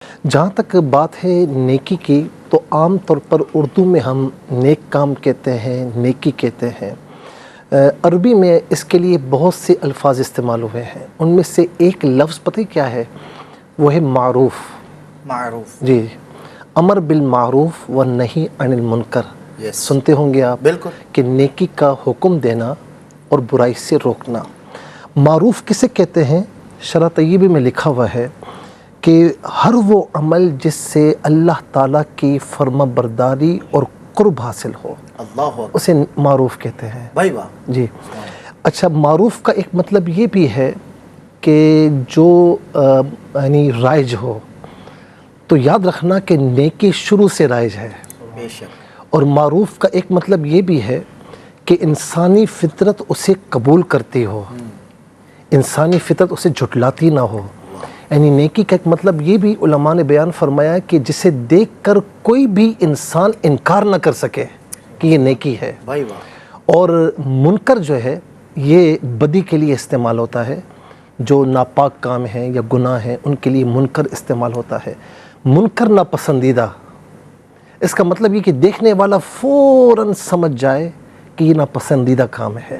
جہاں تک بات ہے نیکی کی، تو عام طور پر اردو میں ہم نیک کام کہتے ہیں، نیکی کہتے ہیں۔ عربی میں اس کے لیے بہت سے الفاظ استعمال ہوئے ہیں، ان میں سے ایک لفظ پتہ کیا ہے؟ وہ ہے معروف۔ معروف، جی، امر بالمعروف و نہی عن المنکر۔ سنتے ہوں گے آپ، بالکل، کہ نیکی کا حکم دینا اور برائی سے روکنا۔ معروف کسے کہتے ہیں؟ شرع طیبہ میں لکھا ہوا ہے کہ ہر وہ عمل جس سے اللہ تعالیٰ کی فرما برداری اور قرب حاصل ہو، اللہ اسے معروف کہتے ہیں۔ بھائی واہ، جی، اچھا، معروف کا ایک مطلب یہ بھی ہے کہ جو یعنی رائج ہو، تو یاد رکھنا کہ نیکی شروع سے رائج ہے۔ بے شک۔ اور معروف کا ایک مطلب یہ بھی ہے کہ انسانی فطرت اسے قبول کرتی ہو، انسانی فطرت اسے جھٹلاتی نہ ہو۔ یعنی نیکی کا ایک مطلب یہ بھی علماء نے بیان فرمایا کہ جسے دیکھ کر کوئی بھی انسان انکار نہ کر سکے کہ یہ نیکی ہے۔ بھائی واہ۔ اور منکر جو ہے یہ بدی کے لیے استعمال ہوتا ہے، جو ناپاک کام ہیں یا گناہ ہیں ان کے لیے منکر استعمال ہوتا ہے۔ منکر ناپسندیدہ، اس کا مطلب یہ کہ دیکھنے والا فوراً سمجھ جائے کہ یہ ناپسندیدہ کام ہے،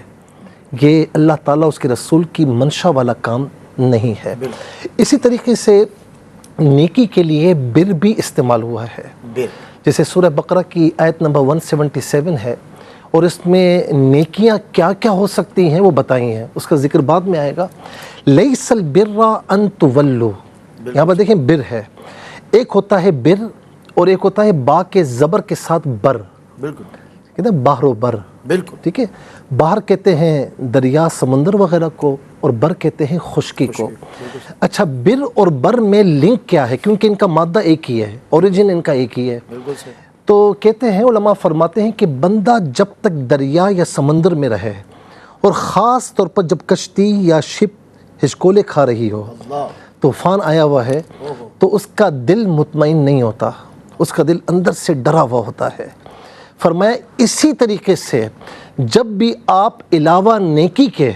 یہ اللہ تعالیٰ اس کے رسول کی منشا والا کام نہیں ہے۔ اسی طریقے سے نیکی کے لیے بر بھی استعمال ہوا ہے، جیسے سورہ بقرہ کی آیت نمبر 177 ہے، اور اس میں نیکیاں کیا کیا ہو سکتی ہیں وہ بتائی ہیں، اس کا ذکر بعد میں آئے گا۔ لیس البر ان تولوا، یہاں پر دیکھیں بر ہے، ایک ہوتا ہے بر اور ایک ہوتا ہے با کے زبر کے ساتھ بر، بالکل کہتے ہیں باہر و بر، بالکل، ٹھیک ہے۔ باہر کہتے ہیں دریا سمندر وغیرہ کو، اور بر کہتے ہیں خشکی کو۔ اچھا، بر اور بر میں لنک کیا ہے؟ کیونکہ ان کا مادہ ایک ہی ہے، اوریجن ان کا ایک ہی ہے۔ بالکل صحیح۔ تو کہتے ہیں علماء فرماتے ہیں کہ بندہ جب تک دریا یا سمندر میں رہے، اور خاص طور پر جب کشتی یا شپ ہچکولے کھا رہی ہو، طوفان آیا ہوا ہے، تو اس کا دل مطمئن نہیں ہوتا، اس کا دل اندر سے ڈرا ہوا ہوتا ہے۔ فرمایا اسی طریقے سے جب بھی آپ علاوہ نیکی کے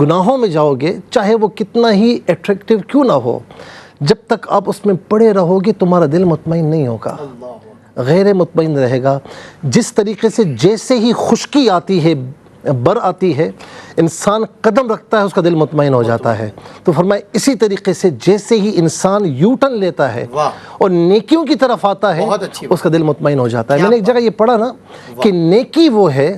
گناہوں میں جاؤ گے، چاہے وہ کتنا ہی اٹریکٹیو کیوں نہ ہو، جب تک آپ اس میں پڑے رہو گے تمہارا دل مطمئن نہیں ہوگا، غیر مطمئن رہے گا۔ جس طریقے سے جیسے ہی خشکی آتی ہے، بر آتی ہے، انسان قدم رکھتا ہے اس کا دل مطمئن ہو جاتا ہے۔ تو فرمایا اسی طریقے سے جیسے ہی انسان یو ٹرن لیتا ہے اور نیکیوں کی طرف آتا ہے، اس کا دل مطمئن ہو جاتا ہے۔ میں نے ایک جگہ یہ پڑھا نا کہ نیکی وہ ہے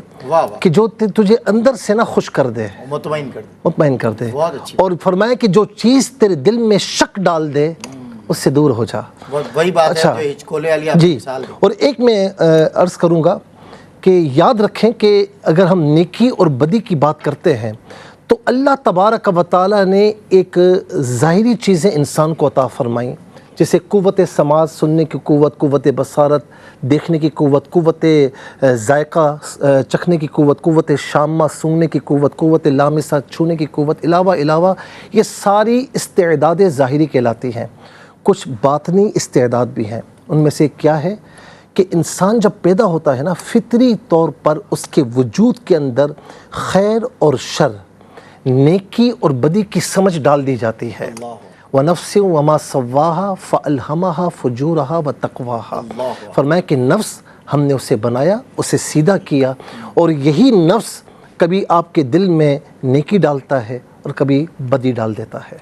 کہ جو تجھے اندر سے نہ خوش کر دے، مطمئن کر دے، اور فرمایا کہ جو چیز تیرے دل میں شک ڈال دے اس سے دور ہو جا۔ وہی بات ہے جو ہچکولے والی جی، اور ایک میں عرض کروں گا کہ یاد رکھیں کہ اگر ہم نیکی اور بدی کی بات کرتے ہیں تو اللہ تبارک و تعالیٰ نے ایک ظاہری چیزیں انسان کو عطا فرمائیں، جیسے قوت سماعت، سننے کی قوت، قوت بصارت، دیکھنے کی قوت، قوت ذائقہ چکھنے کی قوت، قوت شامہ سونگنے کی قوت، قوت لامسہ چھونے کی قوت، علاوہ یہ ساری استعداد ظاہری کہلاتی ہیں۔ کچھ باطنی استعداد بھی ہیں، ان میں سے کیا ہے کہ انسان جب پیدا ہوتا ہے نا، فطری طور پر اس کے وجود کے اندر خیر اور شر، نیکی اور بدی کی سمجھ ڈال دی جاتی ہے۔ وَنَفْسٍ وَمَا سَوَّاهَا فَأَلْهَمَهَا فُجُورَهَا وَتَقْوَاهَا۔ فرمایا کہ نفس ہم نے اسے بنایا، اسے سیدھا کیا، اور یہی نفس کبھی آپ کے دل میں نیکی ڈالتا ہے اور کبھی بدی ڈال دیتا ہے۔